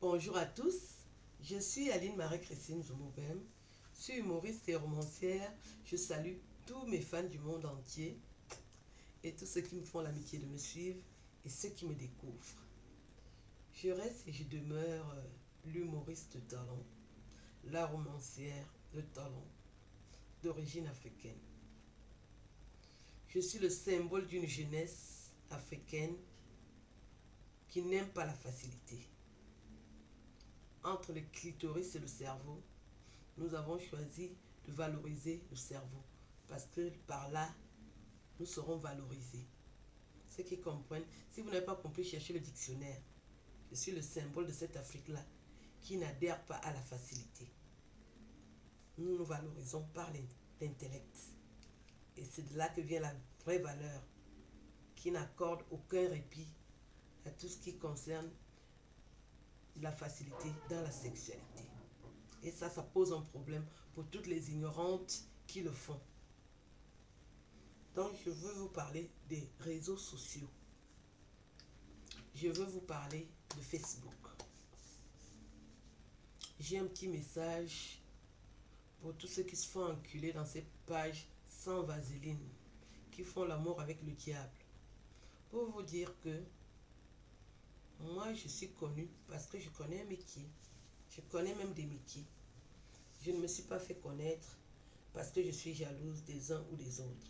Bonjour à tous, je suis Aline Marie-Christine Zoumobem, je suis humoriste et romancière. Je salue tous mes fans du monde entier et tous ceux qui me font l'amitié de me suivre et ceux qui me découvrent. Je reste et je demeure l'humoriste de talent, la romancière de talent, d'origine africaine. Je suis le symbole d'une jeunesse africaine qui n'aime pas la facilité. Entre le clitoris et le cerveau, nous avons choisi de valoriser le cerveau parce que par là, nous serons valorisés. Ceux qui comprennent, si vous n'avez pas compris, cherchez le dictionnaire. Je suis le symbole de cette Afrique-là qui n'adhère pas à la facilité. Nous nous valorisons par l'intellect. Et c'est de là que vient la vraie valeur qui n'accorde aucun répit à tout ce qui concerne la facilité dans la sexualité. Et ça pose un problème pour toutes les ignorantes qui le font. Donc, je veux vous parler des réseaux sociaux. Je veux vous parler de Facebook. J'ai un petit message pour tous ceux qui se font enculer dans ces pages sans vaseline, qui font l'amour avec le diable. Pour vous dire que moi, je suis connue parce que je connais un métier. Je connais même des métiers. Je ne me suis pas fait connaître parce que je suis jalouse des uns ou des autres.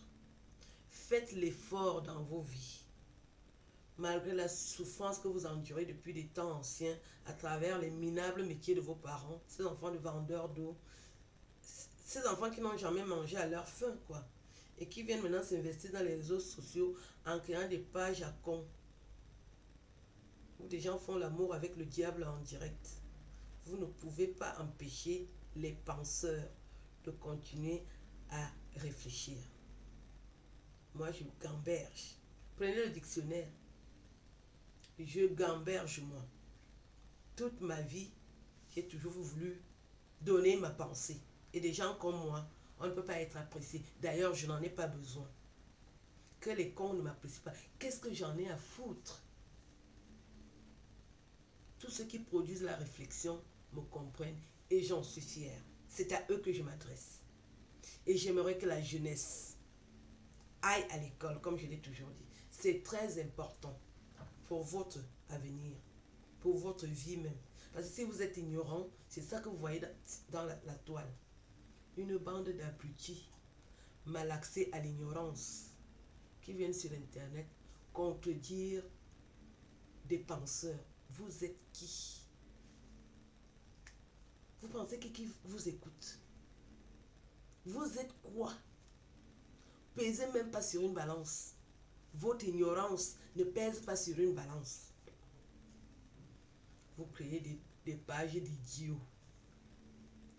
Faites l'effort dans vos vies. Malgré la souffrance que vous endurez depuis des temps anciens à travers les minables métiers de vos parents, ces enfants de vendeurs d'eau, ces enfants qui n'ont jamais mangé à leur faim, quoi, et qui viennent maintenant s'investir dans les réseaux sociaux en créant des pages à cons, où des gens font l'amour avec le diable en direct. Vous ne pouvez pas empêcher les penseurs de continuer à réfléchir. Moi, je gamberge. Prenez le dictionnaire. Je gamberge, moi. Toute ma vie, j'ai toujours voulu donner ma pensée. Et des gens comme moi, on ne peut pas être apprécié. D'ailleurs, je n'en ai pas besoin. Que les cons ne m'apprécient pas. Qu'est-ce que j'en ai à foutre? Tous ceux qui produisent la réflexion me comprennent et j'en suis fière. C'est à eux que je m'adresse. Et j'aimerais que la jeunesse aille à l'école, comme je l'ai toujours dit. C'est très important pour votre avenir, pour votre vie même. Parce que si vous êtes ignorant, c'est ça que vous voyez dans la toile. Une bande d'abrutis malaxés à l'ignorance qui viennent sur Internet contredire des penseurs. Vous êtes qui? Vous pensez qui vous écoute? Vous êtes quoi? Pesez même pas sur une balance. Votre ignorance ne pèse pas sur une balance. Vous créez des pages d'idiots,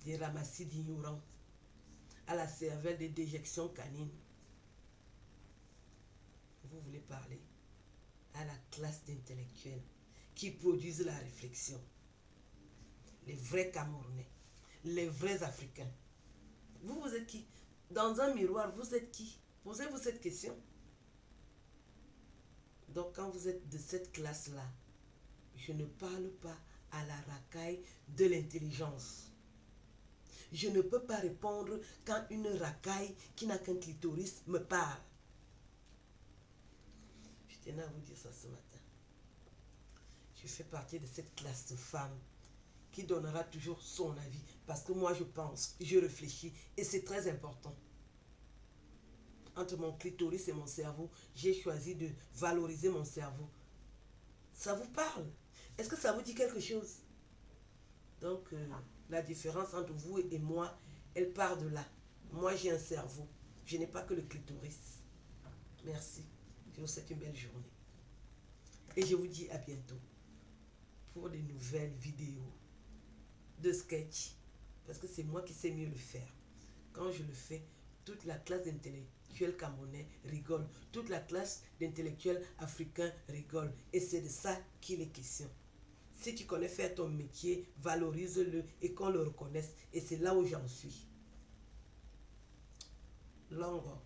des ramassis d'ignorants, à la cervelle des déjections canines. Vous voulez parler à la classe d'intellectuels qui produisent la réflexion. Les vrais Camerounais, les vrais Africains. Vous êtes qui? Dans un miroir, vous êtes qui? Posez-vous cette question. Donc, quand vous êtes de cette classe-là, je ne parle pas à la racaille de l'intelligence. Je ne peux pas répondre quand une racaille qui n'a qu'un clitoris me parle. Je tenais à vous dire ça ce matin. Je fais partie de cette classe de femmes qui donnera toujours son avis. Parce que moi, je pense, je réfléchis et c'est très important. Entre mon clitoris et mon cerveau, j'ai choisi de valoriser mon cerveau. Ça vous parle? Est-ce que ça vous dit quelque chose? Donc, la différence entre vous et moi, elle part de là. Moi, j'ai un cerveau. Je n'ai pas que le clitoris. Merci. Je vous souhaite une belle journée. Et je vous dis à bientôt pour de nouvelles vidéos de sketch. Parce que c'est moi qui sais mieux le faire. Quand je le fais, toute la classe d'intellectuels camerounais rigole. Toute la classe d'intellectuels africains rigole. Et c'est de ça qu'il est question. Si tu connais faire ton métier, valorise-le et qu'on le reconnaisse. Et c'est là où j'en suis. Longo.